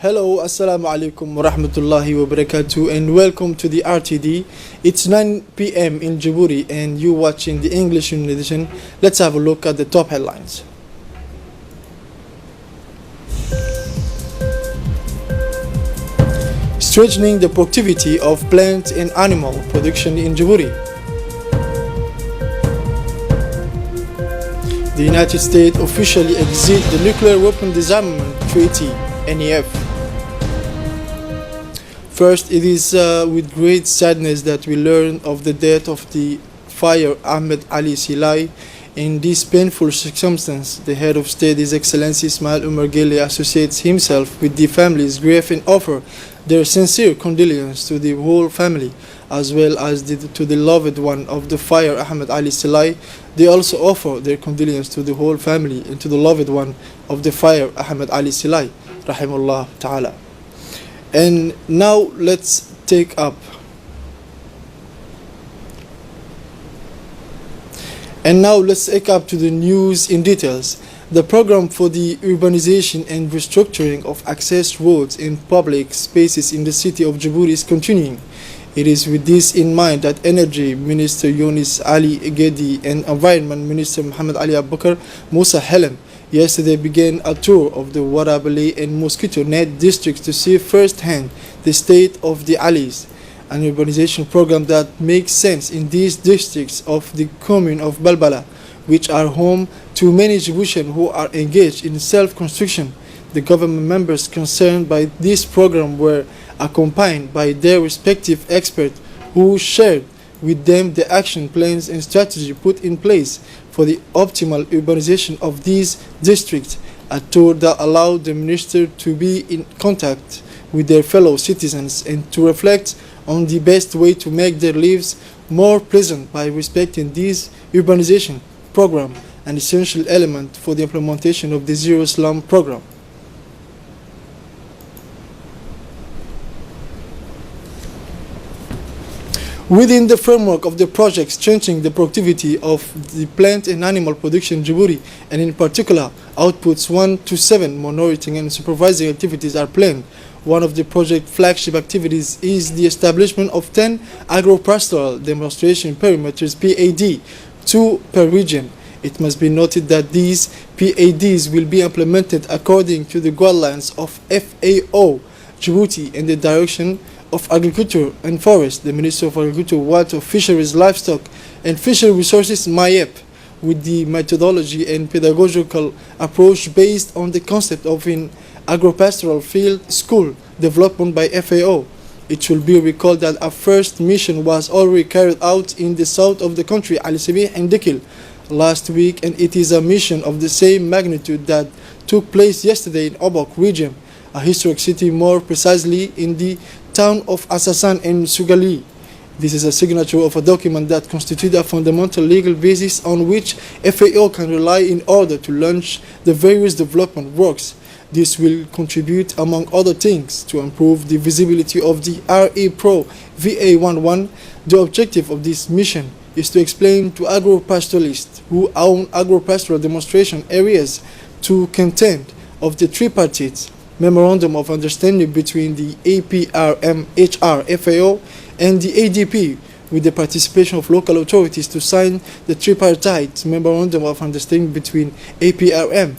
Hello, Assalamu alaikum wa rahmatullahi wa barakatuh, and welcome to the RTD. It's 9 p.m. in Djibouti, and you're watching the English Union Edition. Let's have a look at the top headlines. Strengthening the productivity of plant and animal production in Djibouti. The United States officially exit the Nuclear Weapon Disarmament Treaty, NEF. First, it is with great sadness that we learn of the death of the Fire Ahmed Ali Silai. In this painful circumstance, the head of state, His Excellency Ismail Umar Gele, associates himself with the family's grief and offer their sincere condolences to the whole family, as well as to the loved one of the Fire Ahmed Ali Silai. They also offer their condolences to the whole family and to the loved one of the Fire Ahmed Ali Silai, rahimahullah ta'ala. And now let's take up to the news in details. The program for the urbanization and restructuring of access roads and public spaces in the city of Djibouti is continuing. It is with this in mind that Energy Minister Yunis Ali Egedi and Environment Minister Muhammad Ali Abubakar Musa Helen yesterday began a tour of the Warabali and Mosquito Net districts to see firsthand the state of the alleys, an urbanization program that makes sense in these districts of the commune of Balbala, which are home to many Djiboutians who are engaged in self-construction. The government members concerned by this program were accompanied by their respective experts who shared with them the action plans and strategy put in place for the optimal urbanization of these districts, a tour that allowed the minister to be in contact with their fellow citizens and to reflect on the best way to make their lives more pleasant by respecting this urbanization program, an essential element for the implementation of the Zero Slum program. Within the framework of the project strengthening the productivity of the plant and animal production in Djibouti, and in particular outputs 1 to 7 monitoring and supervising activities are planned. One of the project flagship activities is the establishment of 10 agro-pastoral demonstration perimeters (PAD), 2 per region. It must be noted that these PADs will be implemented according to the guidelines of FAO Djibouti and the direction of Agriculture and Forest, the Minister of Agriculture, Water, Fisheries, Livestock and Fishery Resources, MAEP, with the methodology and pedagogical approach based on the concept of an agropastoral field school development by FAO. It should be recalled that a first mission was already carried out in the south of the country, Ali Sabih and Dikil, last week, and it is a mission of the same magnitude that took place yesterday in Obok region, a historic city, more precisely in the town of Asasan and Sugali. This is a signature of a document that constitutes a fundamental legal basis on which FAO can rely in order to launch the various development works. This will contribute, among other things, to improve the visibility of the RE Pro VA11. The objective of this mission is to explain to agro-pastoralists who own agro-pastoral demonstration areas to content of the tripartite Memorandum of Understanding between the APRM, HR, FAO and the ADP, with the participation of local authorities to sign the tripartite Memorandum of Understanding between APRM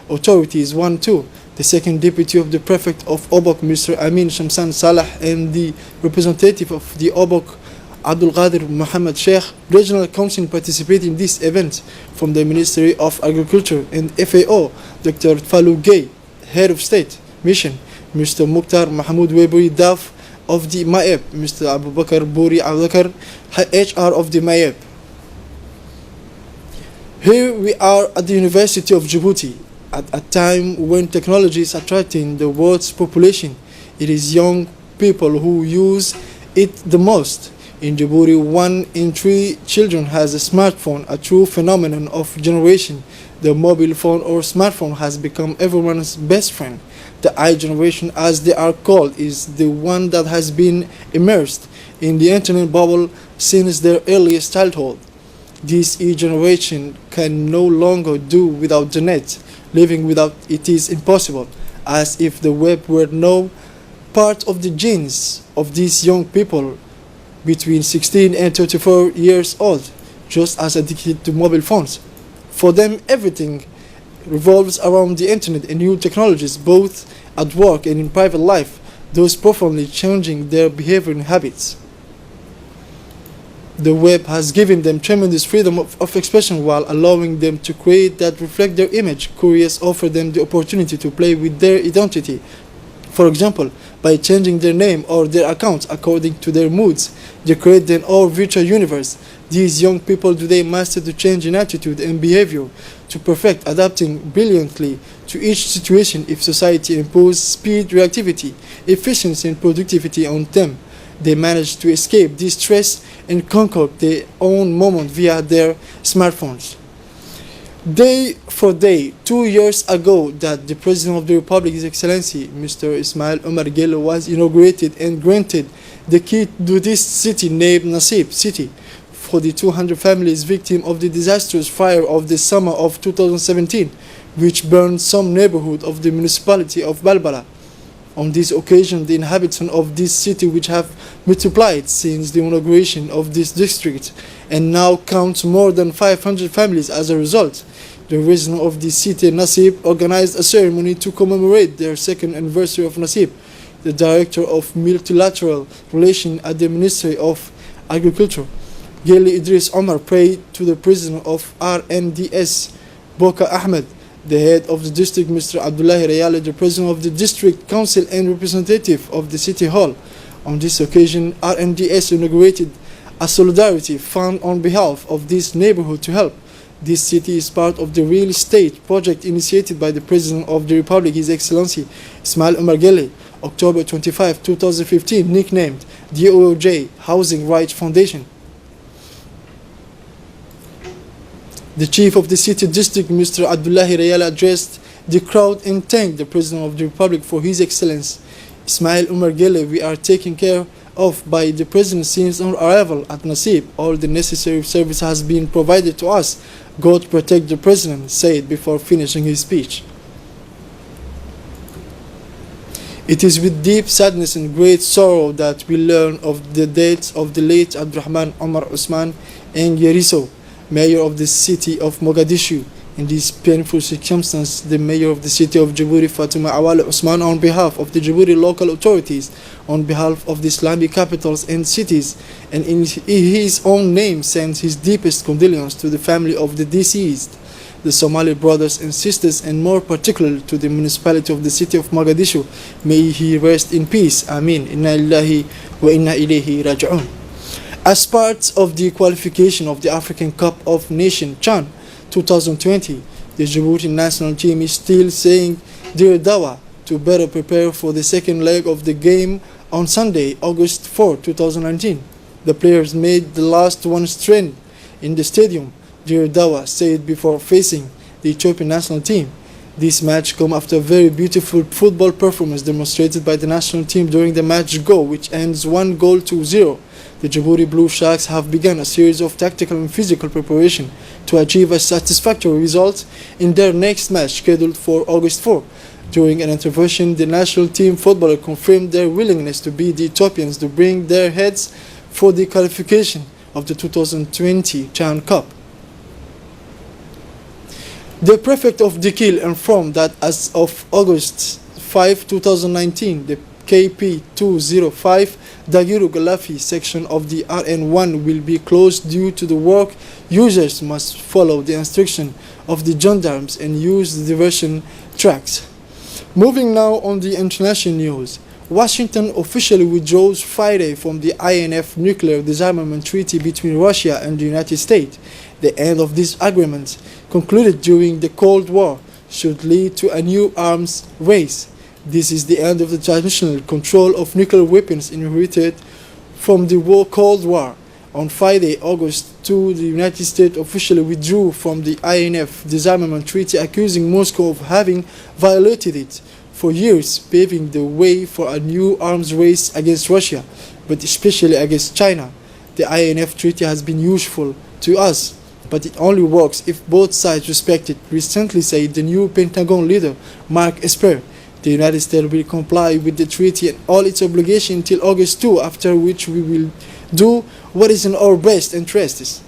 authorities 1-2, the second deputy of the prefect of Obok, Mr. Amin Shamsan Salah, and the representative of the Obok, Abdul Qadir Muhammad Sheikh. Regional Council participated in this event from the Ministry of Agriculture and FAO, Dr. Falou Gay, Head of State Mission, Mr. Mukhtar Mahmoud Webri, DAF of the MAEP, Mr. Abu Bakr Buri Abubakar, HR of the MAEP. Here we are at the University of Djibouti, at a time when technology is attracting the world's population. It is young people who use it the most. In Djibouti, 1 in 3 children has a smartphone, a true phenomenon of generation. The mobile phone or smartphone has become everyone's best friend. The I generation, as they are called, is the one that has been immersed in the internet bubble since their earliest childhood. This E generation can no longer do without the net. Living without it is impossible. as if the web were no part of the genes of these young people between 16 and 34 years old, just as addicted to mobile phones. For them, everything revolves around the internet and new technologies, both at work and in private life, thus profoundly changing their behavior and habits. The web has given them tremendous freedom of expression while allowing them to create that reflect their image. Couriers offer them the opportunity to play with their identity. For example, by changing their name or their accounts according to their moods, they create their own virtual universe. These young people today master the change in attitude and behavior to perfect, adapting brilliantly to each situation. If society imposes speed, reactivity, efficiency, and productivity on them, they manage to escape this stress and conquer their own moment via their smartphones. Day for day, 2 years ago, that the President of the Republic, His Excellency Mr. Ismail Omar Guelleh, was inaugurated and granted the key to this city named Nasib City for the 200 families victims of the disastrous fire of the summer of 2017, which burned some neighborhood of the municipality of Balbala. On this occasion, the inhabitants of this city, which have multiplied since the inauguration of this district and now count more than 500 families as a result, the resident of the city, Nasib, organized a ceremony to commemorate their second anniversary of Nasib. The director of multilateral relations at the Ministry of Agriculture, Ghali Idris Omar, prayed to the president of RNDS, Boka Ahmed, the head of the district, Mr. Abdullahi Rayale, the president of the district council and representative of the city hall. On this occasion, RNDS inaugurated a solidarity fund on behalf of this neighborhood to help. This city is part of the real estate project initiated by the President of the Republic, His Excellency Ismail Omar Guelleh, October 25, 2015, nicknamed DOJ Housing Rights Foundation. The chief of the city district, Mr. Abdullahi Rayale, addressed the crowd and thanked the President of the Republic for His Excellency Ismail Omar Guelleh. We are taken care of by the President since our arrival at Nasib. All the necessary service has been provided to us. God protect the President, said before finishing his speech. It is with deep sadness and great sorrow that we learn of the deaths of the late Abdurrahman Omar Usman and Yeriso, mayor of the city of Mogadishu. In these painful circumstances, the mayor of the city of Djibouti, Fatuma Awale Usman, on behalf of the Djibouti local authorities, on behalf of the Islamic capitals and cities, and in his own name, sends his deepest condolences to the family of the deceased, the Somali brothers and sisters, and more particularly to the municipality of the city of Mogadishu. May he rest in peace. Amin. Inna lillahi wa inna ilayhi raji'un. As part of the qualification of the African Cup of Nations CHAN 2020, the Djibouti national team is still saying their dawa to better prepare for the second leg of the game on Sunday, August 4, 2019. The players made the last one strand in the stadium, their dawa said, before facing the Ethiopian national team. This match comes after a very beautiful football performance demonstrated by the national team during the match go, which ends 1-0. The Djibouti Blue Sharks have begun a series of tactical and physical preparation to achieve a satisfactory result in their next match scheduled for August 4. During an intervention, the national team footballer confirmed their willingness to beat the Ethiopians to bring their heads for the qualification of the 2020 CHAN Cup. The prefect of Dikil informed that as of August 5, 2019, the KP 205 Dagiru Galafi section of the RN1 will be closed due to the work. Users must follow the instruction of the gendarmes and use the diversion tracks. Moving now on the international news. Washington officially withdraws Friday from the INF nuclear disarmament treaty between Russia and the United States. The end of this agreement, concluded during the Cold War, should lead to a new arms race. This is the end of the traditional control of nuclear weapons inherited from the Cold War. On Friday, August 2, the United States officially withdrew from the INF disarmament treaty, accusing Moscow of having violated it for years, paving the way for a new arms race against Russia, but especially against China. The INF treaty has been useful to us, but it only works if both sides respect it, recently said the new Pentagon leader, Mark Esper. The United States will comply with the treaty and all its obligations until August 2, after which we will do what is in our best interests,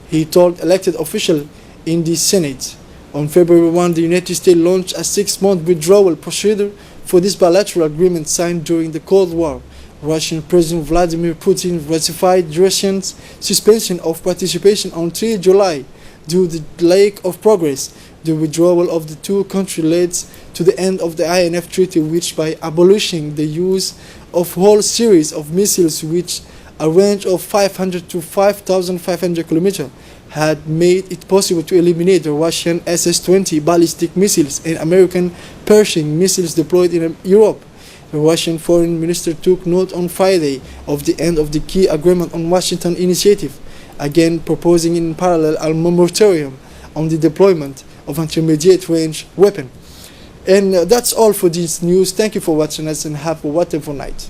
he told elected officials in the Senate. On February 1, the United States launched a 6-month withdrawal procedure for this bilateral agreement signed during the Cold War. Russian President Vladimir Putin ratified Russia's suspension of participation on 3 July due to the lack of progress. The withdrawal of the two countries led to the end of the INF Treaty, which, by abolishing the use of a whole series of missiles which a range of 500 to 5,500 kilometers, had made it possible to eliminate the Russian SS-20 ballistic missiles and American Pershing missiles deployed in Europe. The Russian foreign minister took note on Friday of the end of the key agreement on Washington initiative, again proposing in parallel a moratorium on the deployment of intermediate range weapons. And that's all for this news. Thank you for watching us and have a wonderful night.